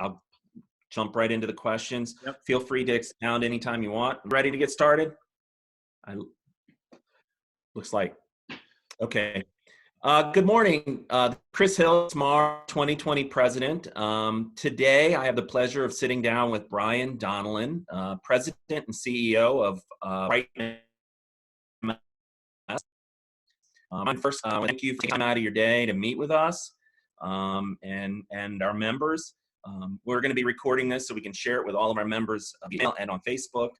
I'll jump right into the questions. Yep. Feel free to expound anytime you want. Ready to get started? Looks like. Okay. Good morning. Chris Hill, SMAR 2020 president. Today, I have the pleasure of sitting down with Brian Donnellan, president and CEO of Bright MLS. First, thank you for taking time out of your day to meet with us and our members. We're going to be recording this so we can share it with all of our members email and on Facebook.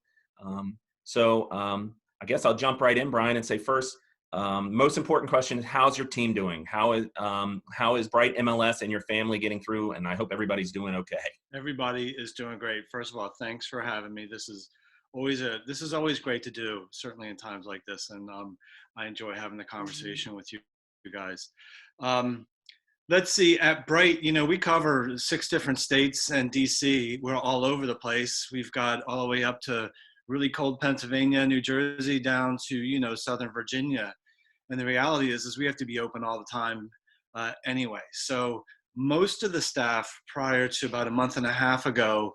I guess I'll jump right in, Brian, and say first, most important question is, how's your team doing? How is Bright MLS and your family getting through? And I hope everybody's doing okay. Everybody is doing great. First of all, thanks for having me. This is always great to do, certainly in times like this. And I enjoy having the conversation with you guys. Let's see, at Bright, we cover 6 different states and DC. We're all over the place. We've got all the way up to really cold Pennsylvania, New Jersey, down to, Southern Virginia. And the reality is we have to be open all the time anyway. So most of the staff prior to about a month and a half ago,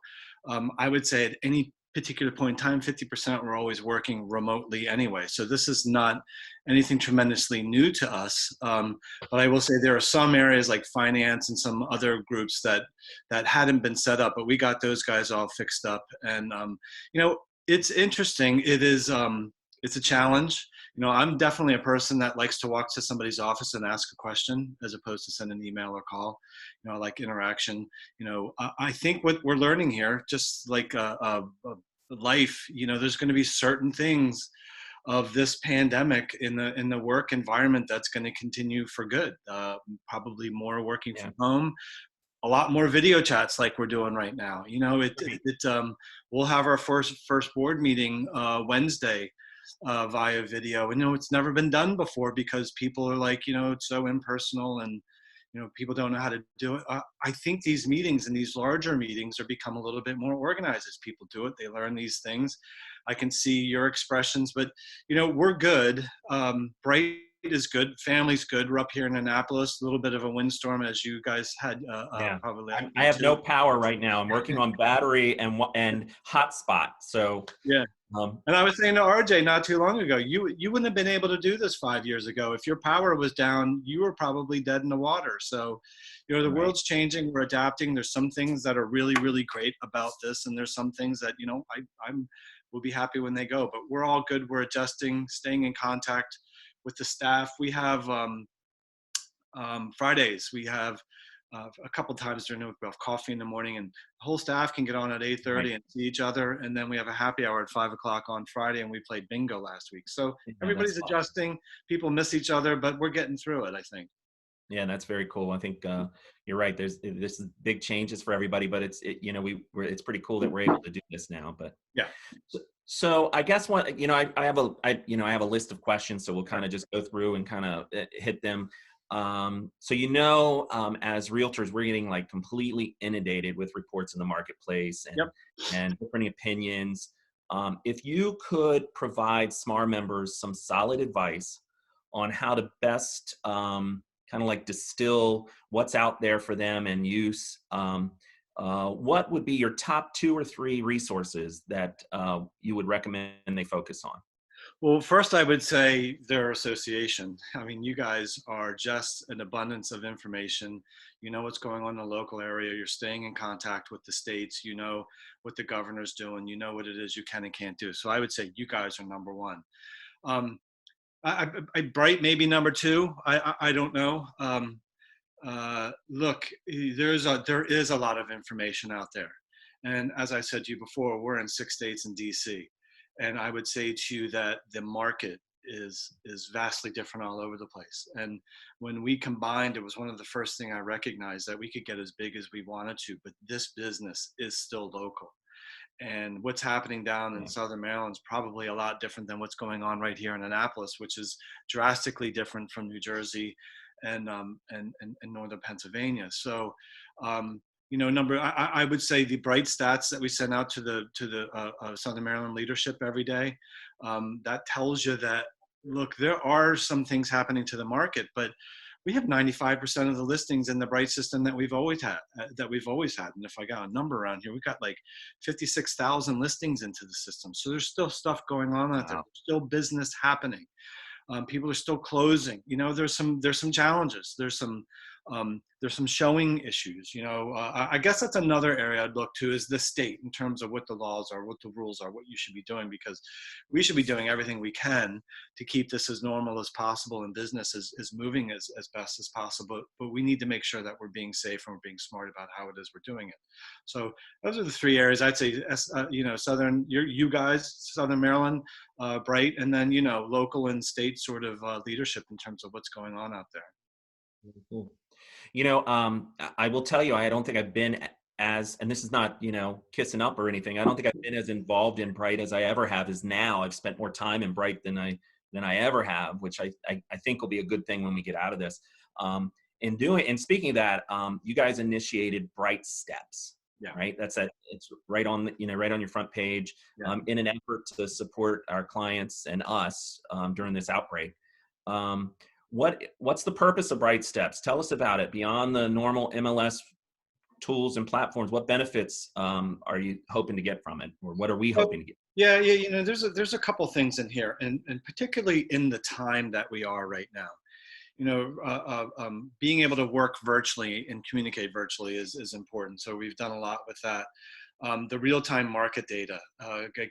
I would say at any particular point in time, 50% were always working remotely anyway. So this is not anything tremendously new to us. But I will say there are some areas like finance and some other groups that hadn't been set up, but we got those guys all fixed up. And, it's interesting. It is, it's a challenge. I'm definitely a person that likes to walk to somebody's office and ask a question as opposed to send an email or call. I like interaction. I think what we're learning here, just like life, there's going to be certain things of this pandemic in the work environment that's going to continue for good. Probably more working from home. A lot more video chats like we're doing right now. We'll have our first board meeting Wednesday via video. And it's never been done before because people are like, it's so impersonal and people don't know how to do it. I think these meetings and these larger meetings are become a little bit more organized as people do it. They learn these things. I can see your expressions, but we're good. Bright is good. Family's good. We're up here in Annapolis, a little bit of a windstorm as you guys had probably. I have no power right now. I'm working on battery and hotspot. So yeah. And I was saying to RJ not too long ago, you wouldn't have been able to do this 5 years ago. If your power was down, you were probably dead in the water. So, the world's changing. We're adapting. There's some things that are really, really great about this. And there's some things that, we'll be happy when they go. But we're all good. We're adjusting, staying in contact with the staff. We have Fridays. We have a couple times during the week, we have coffee in the morning, and the whole staff can get on at 8:30 and see each other. And then we have a happy hour at 5 o'clock on Friday, and we played bingo last week. So everybody's adjusting. Awesome. People miss each other, but we're getting through it, I think. Yeah, that's very cool. I think you're right. There's big changes for everybody, but it's pretty cool that we're able to do this now. But yeah. So I guess I have a list of questions, so we'll kind of just go through and kind of hit them. As realtors, we're getting like completely inundated with reports in the marketplace and different opinions. If you could provide SMAR members some solid advice on how to best kind of like distill what's out there for them and use, what would be your top 2 or 3 resources that you would recommend they focus on? Well, first I would say their association. I mean, you guys are just an abundance of information. You know what's going on in the local area. You're staying in contact with the states. You know what the governor's doing. You know what it is you can and can't do. So I would say you guys are number 1. Bright maybe number 2. I don't know. Look, there is a lot of information out there. And as I said to you before, we're in 6 states in DC. And I would say to you that the market is vastly different all over the place. And when we combined, it was one of the first things I recognized, that we could get as big as we wanted to, but this business is still local. And what's happening down in Southern Maryland is probably a lot different than what's going on right here in Annapolis, which is drastically different from New Jersey and Northern Pennsylvania. So, I would say the Bright stats that we send out to the Southern Maryland leadership every day, that tells you that, look, there are some things happening to the market, but we have 95% of the listings in the Bright system that we've always had. And if I got a number around here, we've got like 56,000 listings into the system. So there's still stuff going on out there. Wow. There's still business happening. People are still closing. There's some challenges. There's some showing issues. I guess that's another area I'd look to is the state in terms of what the laws are, what the rules are, what you should be doing, because we should be doing everything we can to keep this as normal as possible and business is moving as best as possible. But we need to make sure that we're being safe and we're being smart about how it is we're doing it. So those are the three areas I'd say. You guys, Southern Maryland, Bright, and then local and state sort of leadership in terms of what's going on out there. Cool. I will tell you, I don't think I've been as, and this is not, kissing up or anything. I don't think I've been as involved in Bright as I ever have as now. I've spent more time in Bright than I ever have, which I think will be a good thing when we get out of this. And speaking of that, you guys initiated Bright Steps. Yeah. Right. It's right on, right on your front page, Yeah. In an effort to support our clients and us during this outbreak. What's the purpose of Bright Steps? Tell us about it. Beyond the normal MLS tools and platforms, what benefits are you hoping to get from it, or what are we hoping to get? Yeah. There's a couple things in here, and particularly in the time that we are right now. Being able to work virtually and communicate virtually is important. So we've done a lot with that. The real-time market data,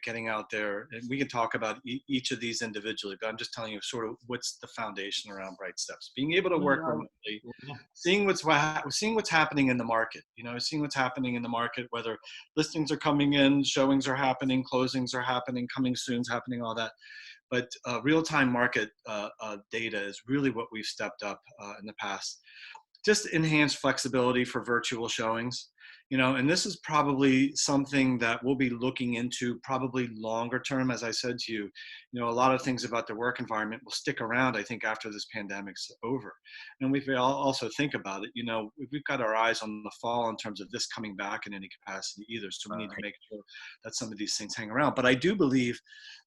getting out there, and we can talk about each of these individually, but I'm just telling you sort of what's the foundation around Bright Steps. Being able to work remotely, seeing what's happening in the market, seeing what's happening in the market, whether listings are coming in, showings are happening, closings are happening, coming soon's happening, all that. But real-time market data is really what we've stepped up in the past. Just enhanced flexibility for virtual showings. And this is probably something that we'll be looking into probably longer term. As I said to you, a lot of things about the work environment will stick around, I think, after this pandemic's over. And we also think about it, we've got our eyes on the fall in terms of this coming back in any capacity either. So we need to make sure that some of these things hang around. But I do believe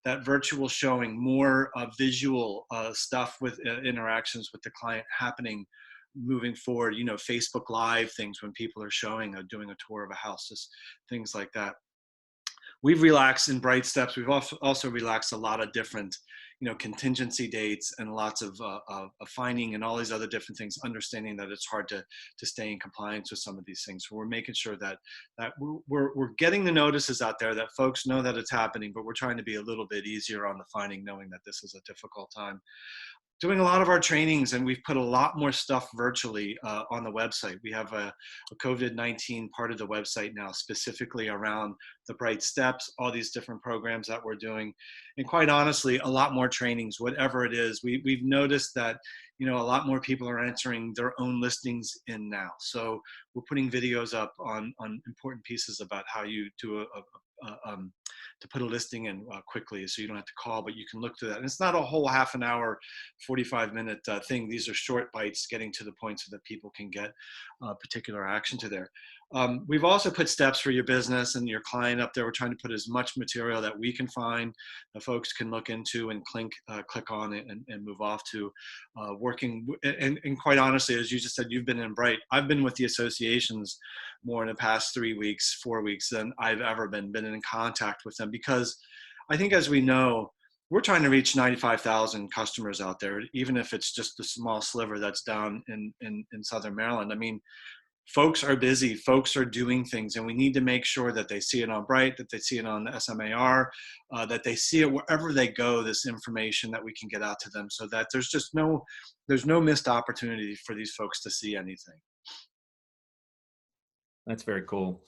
that virtual showing, more visual stuff with interactions with the client happening moving forward, Facebook Live things when people are showing or doing a tour of a house, just things like that. We've relaxed in Bright Steps. We've also relaxed a lot of different, contingency dates and lots of finding and all these other different things, understanding that it's hard to stay in compliance with some of these things. So we're making sure that we're getting the notices out there, that folks know that it's happening, but we're trying to be a little bit easier on the finding, knowing that this is a difficult time. Doing a lot of our trainings, and we've put a lot more stuff virtually on the website. We have a COVID-19 part of the website now specifically around the Bright Steps, all these different programs that we're doing. And quite honestly, a lot more trainings, whatever it is. We've noticed that, a lot more people are entering their own listings in now. So we're putting videos up on important pieces about how you do to put a listing in quickly, so you don't have to call, but you can look through that. And it's not a whole half an hour, 45-minute thing. These are short bites getting to the point so that people can get particular action to there. We've also put steps for your business and your client up there. We're trying to put as much material that we can find that folks can look into and click on it and move off to working. And quite honestly, as you just said, you've been in Bright. I've been with the associations more in the past 3 weeks, 4 weeks than I've ever been in contact with them, because I think, as we know, we're trying to reach 95,000 customers out there, even if it's just a small sliver that's down in Southern Maryland. I mean, folks are busy, folks are doing things, and we need to make sure that they see it on Bright, that they see it on the SMAR, that they see it wherever they go, this information that we can get out to them, so that there's no missed opportunity for these folks to see anything. That's very cool.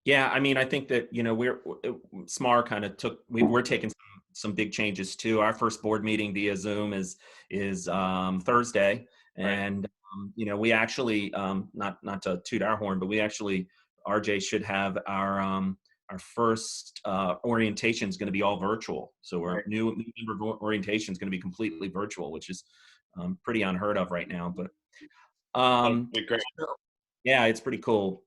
Yeah, I mean, I think that, SMAR kind of we're taking some big changes too. Our first board meeting via Zoom is Thursday. And, we actually, not to toot our horn, but we actually, RJ should have our first orientation is going to be all virtual. So our new member orientation is going to be completely virtual, which is pretty unheard of right now. But Great. yeah, it's pretty cool.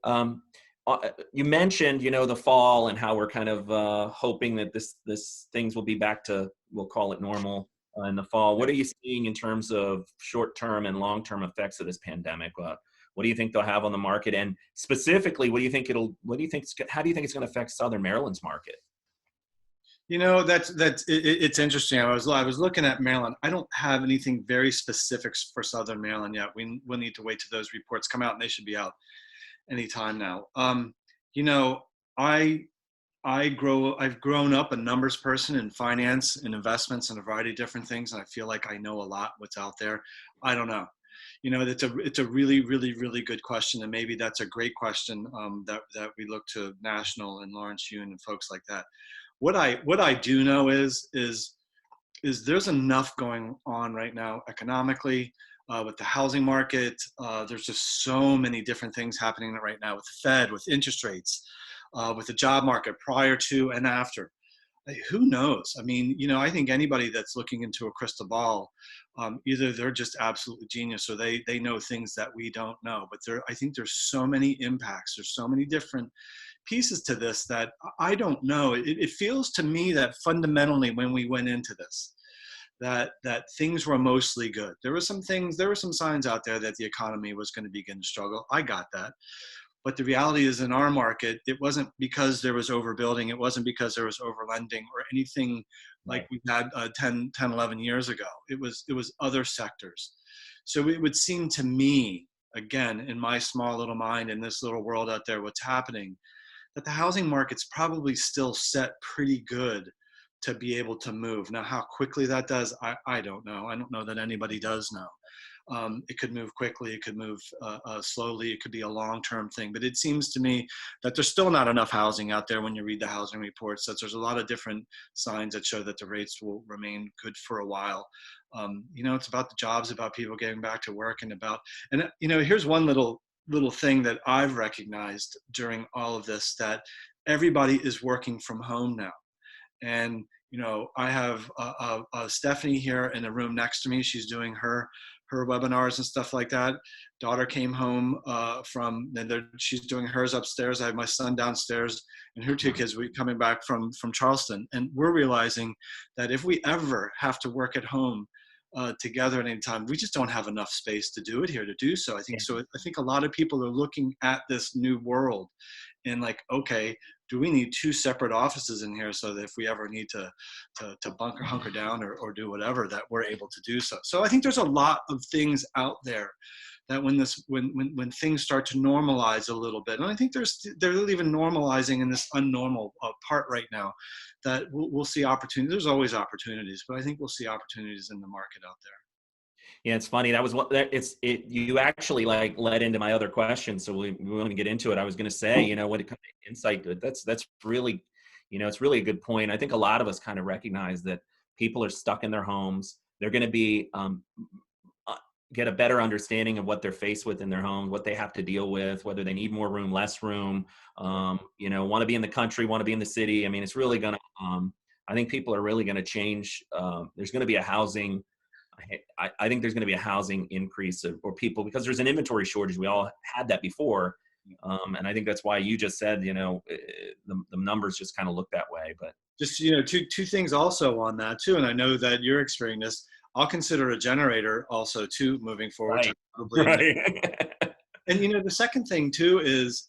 You mentioned, the fall and how we're kind of hoping that this things will be back to, we'll call it normal in the fall. Yeah. What are you seeing in terms of short-term and long-term effects of this pandemic? What do you think they'll have on the market? And specifically, how do you think it's going to affect Southern Maryland's market? It's interesting. I was looking at Maryland. I don't have anything very specific for Southern Maryland yet. We'll need to wait till those reports come out, and they should be out anytime now. You know, I I've grown up a numbers person in finance and investments and a variety of different things, and I feel like I know a lot what's out there. I don't know. It's a really, really, really good question, and maybe that's a great question that we look to National and Lawrence Yun and folks like that. What I do know is there's enough going on right now economically, with the housing market. There's just so many different things happening right now with the Fed, with interest rates, with the job market prior to and after. Who knows? I mean, I think anybody that's looking into a crystal ball, either they're just absolutely genius or they know things that we don't know. But I think there's so many impacts. There's so many different pieces to this that I don't know. It feels to me that fundamentally when we went into this, that things were mostly good. There were some signs out there that the economy was going to begin to struggle. I got that. But the reality is in our market, it wasn't because there was overbuilding. It wasn't because there was overlending or anything like we had 10, 11 years ago. It was other sectors. So it would seem to me, again, in my small little mind, in this little world out there, what's happening, that the housing market's probably still set pretty good to be able to move. Now, how quickly that does, I don't know. I don't know that anybody does know. It could move quickly, it could move slowly, it could be a long-term thing. But it seems to me that there's still not enough housing out there when you read the housing reports. That there's a lot of different signs that show that the rates will remain good for a while. It's about the jobs, about people getting back to work, and here's one little thing that I've recognized during all of this, that everybody is working from home now. And I have Stephanie here in the room next to me. She's doing her webinars and stuff like that. Daughter came home she's doing hers upstairs. I have my son downstairs, and her two kids will be coming back from Charleston. And we're realizing that if we ever have to work at home together at any time, we just don't have enough space to do it here to do so. I think a lot of people are looking at this new world and like, okay, do we need two separate offices in here so that if we ever need to hunker down or do whatever, that we're able to do so. So I think there's a lot of things out there that when things start to normalize a little bit, and I think they're even normalizing in this unnormal part right now, that we'll see opportunities. There's always opportunities, but I think we'll see opportunities in the market out there. Yeah, it's funny. That was you actually like led into my other question. So we want to get into it. I was going to say, when it comes to insight good, that's really, it's really a good point. I think a lot of us kind of recognize that people are stuck in their homes. They're going to be, get a better understanding of what they're faced with in their home, what they have to deal with, whether they need more room, less room, want to be in the country, want to be in the city. I mean, it's really going to, I think people are really going to change. There's going to be a housing, I think there's going to be a housing increase or people, because there's an inventory shortage. We all had that before. And I think that's why you just said, the numbers just kind of look that way. But just, two things also on that too. And I know that you're experiencing this. I'll consider a generator also too, moving forward. Right. And, the second thing too is,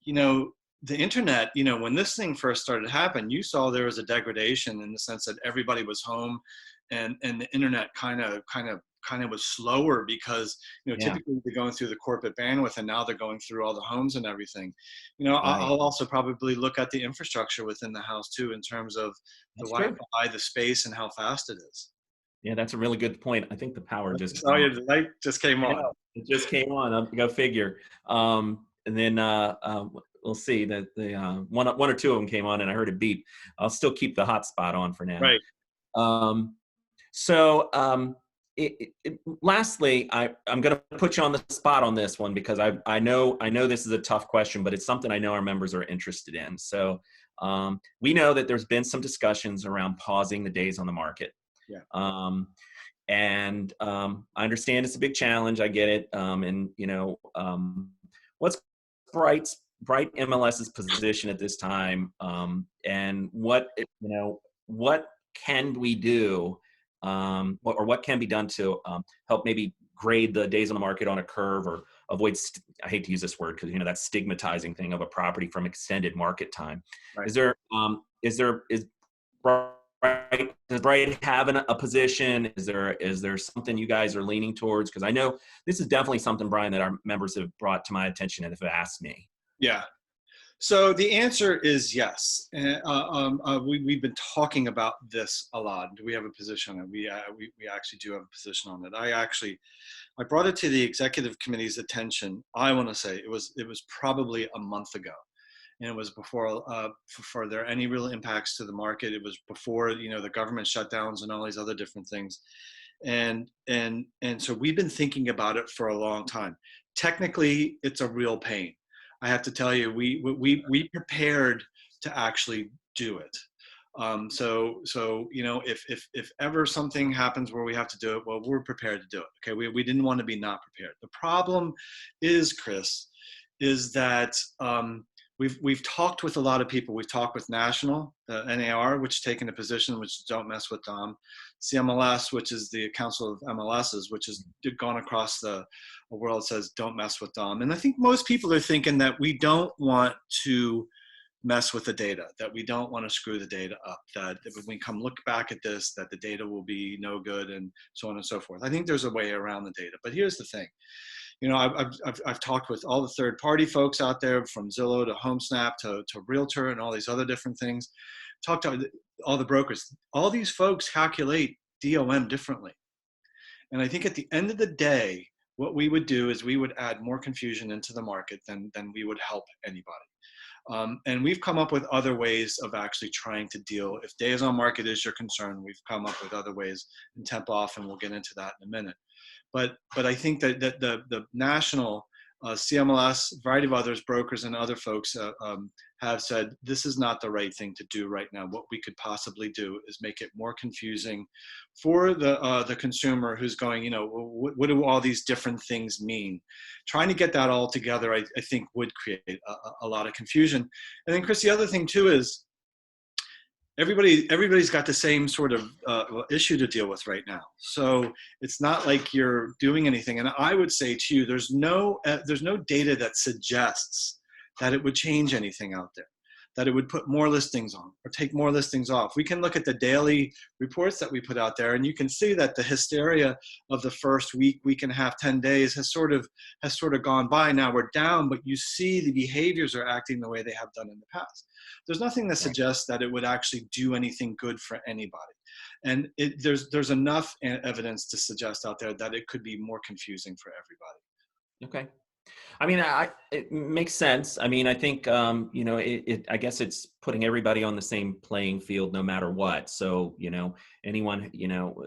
the internet, when this thing first started to happen, you saw there was a degradation in the sense that everybody was home, and the internet kind of was slower because, typically they're going through the corporate bandwidth, and now they're going through all the homes and everything. I'll also probably look at the infrastructure within the house too, in terms of the Wi-Fi, the space, and how fast it is. Yeah, that's a really good point. I think the power just. Oh yeah, the light just came on. It just came on. Go figure. And then we'll see that the one or two of them came on, and I heard it beep. I'll still keep the hotspot on for now. Right. Lastly, I'm going to put you on the spot on this one, because I know this is a tough question, but it's something I know our members are interested in. So we know that there's been some discussions around pausing the days on the market. Yeah. I understand it's a big challenge. I get it. What's Bright MLS's position at this time? And what can we do or what can be done to help maybe grade the days on the market on a curve, or avoid, I hate to use this word because, you know, that stigmatizing thing of a property from extended market time. Right. Is Bright, does Bright have a position? Is there something you guys are leaning towards? Because I know this is definitely something, Brian, that our members have brought to my attention and have asked me. Yeah. So the answer is yes. We've been talking about this a lot. Do we have a position on it? We actually do have a position on it. I brought it to the executive committee's attention. I want to say it was probably a month ago, and it was before there any real impacts to the market. It was before, you know, the government shutdowns and all these other different things. And so we've been thinking about it for a long time. Technically, it's a real pain. I have to tell you, we prepared to actually do it. So you know, if ever something happens where we have to do it, well, we're prepared to do it. Okay, we didn't want to be not prepared. The problem is, Chris, is that we've talked with a lot of people. We've talked with National, NAR, which has taken a position which is don't mess with Dom, CMLS, which is the Council of MLSs, which has gone across the world, says don't mess with Dom. And I think most people are thinking that we don't want to mess with the data, that we don't want to screw the data up, that when we come look back at this, that the data will be no good, and so on and so forth. I think there's a way around the data. But here's the thing. You know, I've talked with all the third-party folks out there, from Zillow to HomeSnap to Realtor and all these other different things. Talked to all the brokers. All these folks calculate DOM differently. And I think at the end of the day, what we would do is we would add more confusion into the market than we would help anybody. And we've come up with other ways of actually trying to deal. If days on market is your concern, we've come up with other ways, and temp off, and we'll get into that in a minute. But I think that the national CMLS, a variety of others, brokers and other folks have said this is not the right thing to do right now. What we could possibly do is make it more confusing for the consumer who's going, you know, what do all these different things mean? Trying to get that all together, I think, would create a lot of confusion. And then, Chris, the other thing too is everybody's got the same sort of issue to deal with right now. So it's not like you're doing anything. And I would say to you, there's no data that suggests that it would change anything out there, that it would put more listings on or take more listings off. We can look at the daily reports that we put out there, and you can see that the hysteria of the first week and a half, 10 days has sort of gone by. Now we're down, but you see the behaviors are acting the way they have done in the past. There's nothing that suggests that it would actually do anything good for anybody. And there's enough evidence to suggest out there that it could be more confusing for everybody. Okay. I mean, it makes sense. I mean, I think, you know, I guess it's putting everybody on the same playing field no matter what. So, you know, anyone, you know,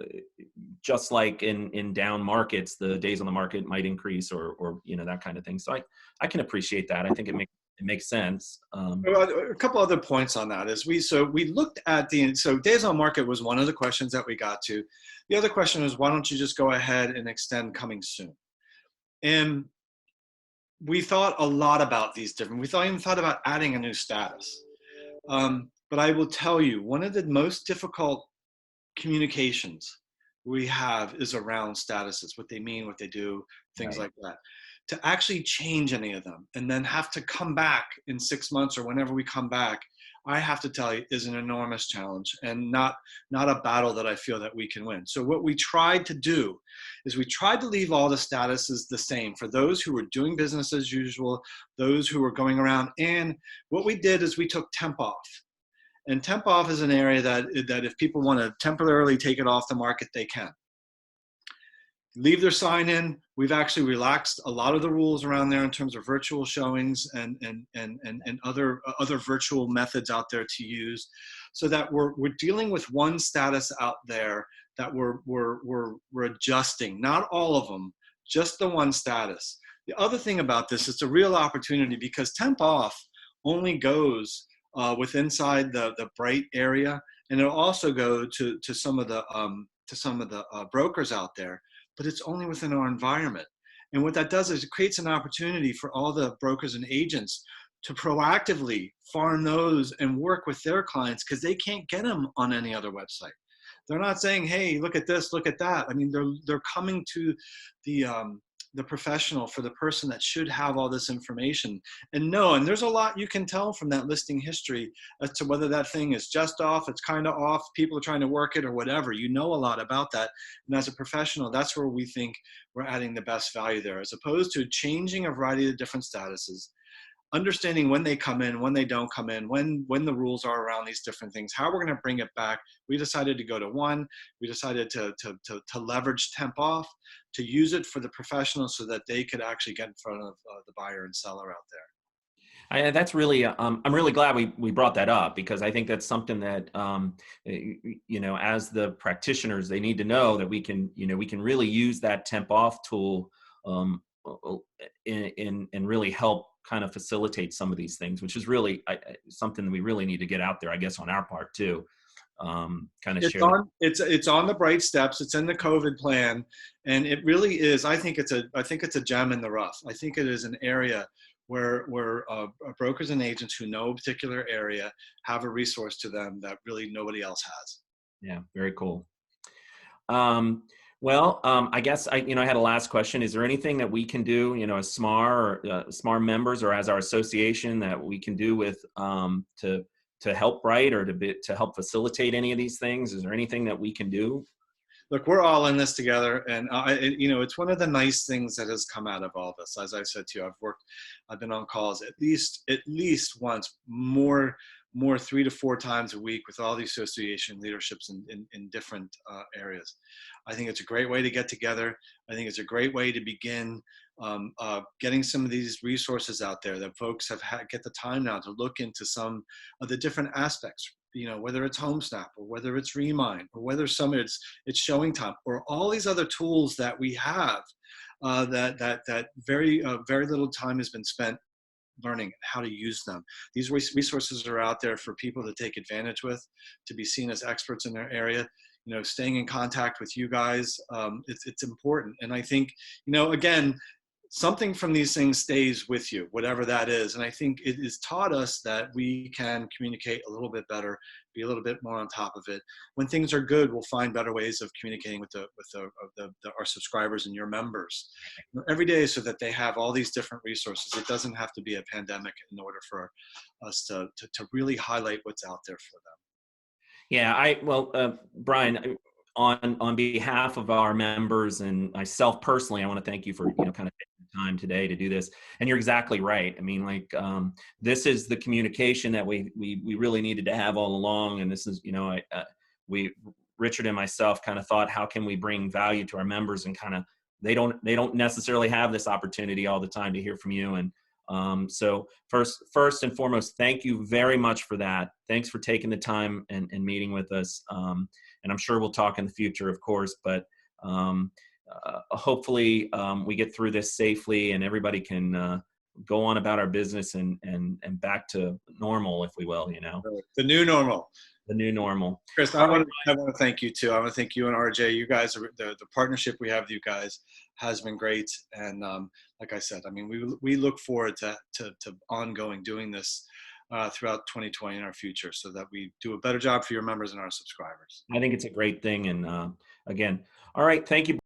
just like in down markets, the days on the market might increase or, you know, that kind of thing. So I can appreciate that. I think it makes sense. A couple other points on that is we looked at so days on market was one of the questions that we got to. The other question was, why don't you just go ahead and extend coming soon? And we thought a lot about these different, we even thought about adding a new status. But I will tell you, one of the most difficult communications we have is around statuses, what they mean, what they do, things like that. To actually change any of them and then have to come back in 6 months or whenever we come back, I have to tell you, is an enormous challenge and not a battle that I feel that we can win. So what we tried to do is we tried to leave all the statuses the same for those who were doing business as usual, those who were going around. And what we did is we took temp off. And temp off is an area that if people want to temporarily take it off the market, they can. Leave their sign in. We've actually relaxed a lot of the rules around there in terms of virtual showings and other virtual methods out there to use, so that we're dealing with one status out there that we're adjusting. Not all of them, just the one status. The other thing about this, it's a real opportunity because temp off only goes with inside the Bright area, and it'll also go to some of the brokers out there. But it's only within our environment. And what that does is it creates an opportunity for all the brokers and agents to proactively farm those and work with their clients because they can't get them on any other website. They're not saying, hey, look at this, look at that. I mean, they're coming to the the professional, for the person that should have all this information and know. And there's a lot you can tell from that listing history as to whether that thing is just off, it's kind of off, people are trying to work it or whatever. You know a lot about that. And as a professional, that's where we think we're adding the best value there, as opposed to changing a variety of different statuses, understanding when they come in, when they don't come in, when the rules are around these different things, how we're going to bring it back. We decided to go to one. We decided to leverage temp off, to use it for the professionals so that they could actually get in front of the buyer and seller out there. That's really, I'm really glad we brought that up, because I think that's something that, as the practitioners, they need to know that we can really use that temp off tool, and really help kind of facilitate some of these things, which is really something that we really need to get out there, I guess, on our part too. Kind of share that. It's on the Bright Steps. It's in the COVID plan, and it really is. I think it's a gem in the rough. I think it is an area where brokers and agents who know a particular area have a resource to them that really nobody else has. Yeah, very cool. I guess I had a last question. Is there anything that we can do, as SMAR or SMAR members, or as our association, that we can do with to help Bright, or to help facilitate any of these things? Is there anything that we can do? Look, we're all in this together, and it's one of the nice things that has come out of all this. As I said to you, I've been on calls at least once, more 3 to 4 times a week with all the association leaderships in different areas. I think it's a great way to get together. I think it's a great way to begin getting some of these resources out there that folks get the time now to look into some of the different aspects. Whether it's HomeSnap, or whether it's Remind, or whether it's Showing Time, or all these other tools that we have that very little time has been spent learning how to use them. These resources are out there for people to take advantage with, to be seen as experts in their area. Staying in contact with you guys, it's important. And I think, again, something from these things stays with you, whatever that is. And I think it has taught us that we can communicate a little bit better, be a little bit more on top of it. When things are good, we'll find better ways of communicating with our subscribers and your members every day, so that they have all these different resources. It doesn't have to be a pandemic in order for us to really highlight what's out there for them. Yeah, Brian, on behalf of our members and myself personally, I want to thank you for kind of taking the time today to do this. And you're exactly right. I mean, this is the communication that we really needed to have all along. And this is, Richard and myself kind of thought, how can we bring value to our members, and kind of they don't necessarily have this opportunity all the time to hear from you. And so first and foremost, thank you very much for that. Thanks for taking the time and meeting with us. And I'm sure we'll talk in the future, of course, but hopefully we get through this safely, and everybody can go on about our business and back to normal, if we will, The new normal. The new normal. Chris, I want to thank you too. I want to thank you and RJ. You guys, the partnership we have with you guys has been great. And like I said, I mean, we look forward to ongoing doing this throughout 2020 in our future, so that we do a better job for your members and our subscribers. I think it's a great thing. And again, all right. Thank you.